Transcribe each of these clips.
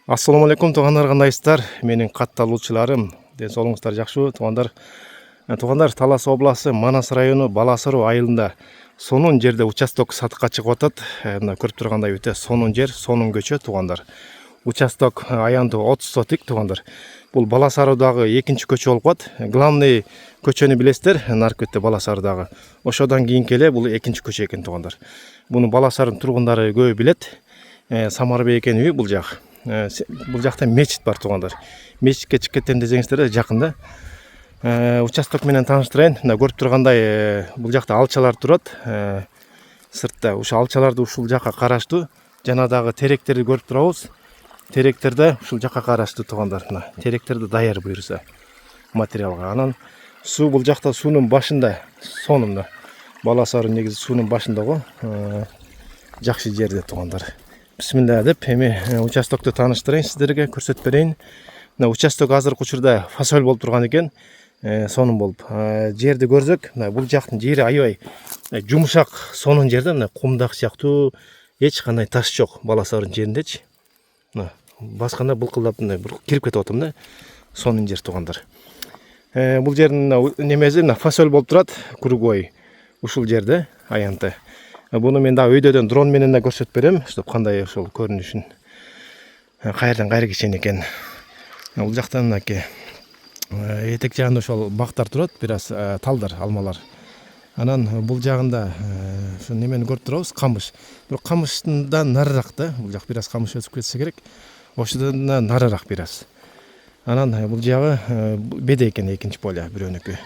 Assalamu алейкум тугандар, кандайсыздар? Менин катталуучуларым, ден соолугуңуздар жакшыбы тугандар? Тугандар, Талас областы Манас району Баласаруу айылында сонун жерде участок сатыкка чыгып атат. Мына көрүп тургандай өтө сонун жер, сонун көчө тугандар. Участок аянтуу 30 сотик тугандар. Бул Баласаруудагы экинчи көчө болуп калат. Главный көчөнү билесиздер, наркетте Баласаруудагы. Ошодон кийинки эле бул экинчи көчө экен тугандар. Буну Баласаруудун тургундары көбү билет. Самарбек экен үй бул жак. Бул жакта мечит бар тугандар. Мечитке чыгып кетем десеңиздер жакында. Участок менен тааныштырайын. Мына көрүп тургандай бул жакта алчалар турат. Сыртта ушул алчаларды ушул жакка караштуу. Жана дагы теректерди көрүп турабыз. Теректерде ушул жакка караштуу тугандар. Мына теректерди даяр буюрса материалга. Анан суу бул жакта суунун башында сонун. Баласаруу негизи суунун башында го. Жакшы жерде тугандар. Бисмилла деп эми участокту тааныштырайын сиздерге, көрсөтүп берейин. Мына участок азыркы учурда фасоль болуп турган экен. Сонун болуп. Жерди көрсөк, мына бул жактын жери аябай жумшак, сонун жерде, мына кумдак сыяктуу, эч кандай таш жок Баласаруудун жериндечи. Мына басканда былкылдап мына кирип кетип атам да. Сонун жер тугандар. Бул жердин немеси мына фасоль болуп турат, кругой. Ушул жерде аянты. Буну мен дагы өйдөдөн дрон менен да көрсөтүп берем, чтобы кандай ошол көрүнүшүн кайерден кайра кечен экен. Бул жактан мынакей этек жагында ошол бактар турат, бир аз талдар, алмалар. Анан бул жагында ошо немени көрүп турабыз, камыш. Бирок камыштан нарыраак да, бул жак бир аз камыш өсүп кетсе керек. Ошодон нарыраак бир аз. Анан бул жагы беде экен, экинчи поля бирөөнүкү.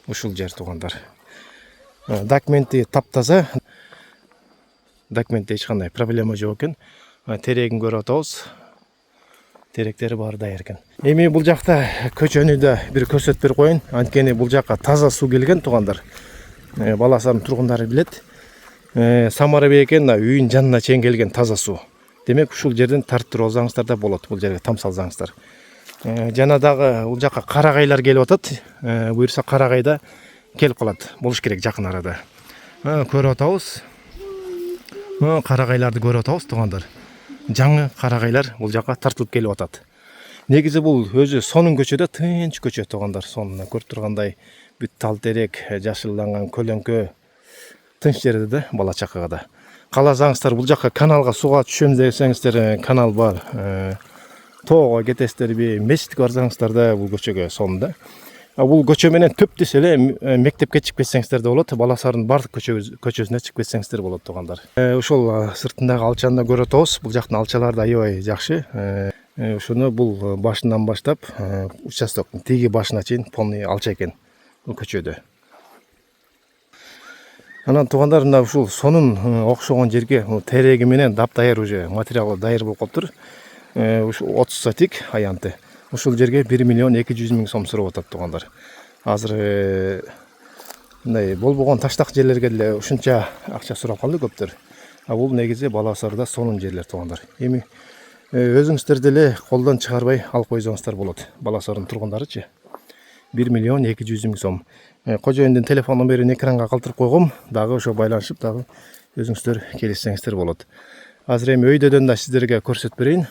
Ушул жер тугандар. Документи таптаза. Документте эч кандай проблема жок экен. Терегин көрүп атабыз. Теректери баары даяр экен. Эми бул жакта көчөнү да бир көрсөтүп берип коеюн. Анткени бул жакка таза суу келген тугандар. Баласаруудун тургундары билет. Самарбек экен үйүнүн жанына чейин келген таза суу. Демек ушул жерден тартып алсаңыздар да болот. Бул жерге там салсаңыздар. Жана дагы бул жакка карагайлар келип атат. Буюрса карагайда келип калат. Болуш керек жакын арада. Көрүп атабыз. Карагайларды көрүп атабыз тугандар. Жаңы карагайлар бул жакка тартылып келип атат. Негизи бул өзү сонун көчөдө, тынч көчө тугандар. Сонун көрүп тургандай бүт тал терек, жашылданган көлөңкө тынч жерде да, бала чакага да. Кааласаңыздар бул жакка каналга сууга түшөм десеңиздер, канал бар. Тоого кетесиздерби, мечитке барсаңыздар да бул көчөгө сонун да. Бул көчө менен төптүс эле мектепке чыгып кетсеңиздер да болот. Баласаруудун бардык көчөсүнө чыгып кетсеңиздер болот тугандар. Ошол сыртындагы алчаны да көрүп атабыз. Бул жактын алчалары да аябай жакшы. Ошону бул башынан баштап участоктун тиги башына чейин полный алча экен бул көчөдө. Анан тугандар мына ушул сонун окшогон жерге тереги менен даяр уже материалы даяр болуп калыптыр. Ушул 30 сотик аянты. Ушул жерге 1 миллион 200 миң сом сурап атат тугандар. Азыр мындай болбогон таштак жерлерге деле ушунча акча сурап калды көптөр. Бул негизи Баласаруудда сонун жерлер тугандар. Эми өзүңүздөр деле колдон чыгарбай алып койсоңуздар болот. Баласаруудун тургундарычы 1 миллион 200 миң сом. Кожоюндун телефон номерин экранга калтырып койгом. Дагы ошо байланышып дагы өзүңүздөр келишсеңиздер болот. Азыр эми өйдөдөн да сиздерге көрсөтүп берейин.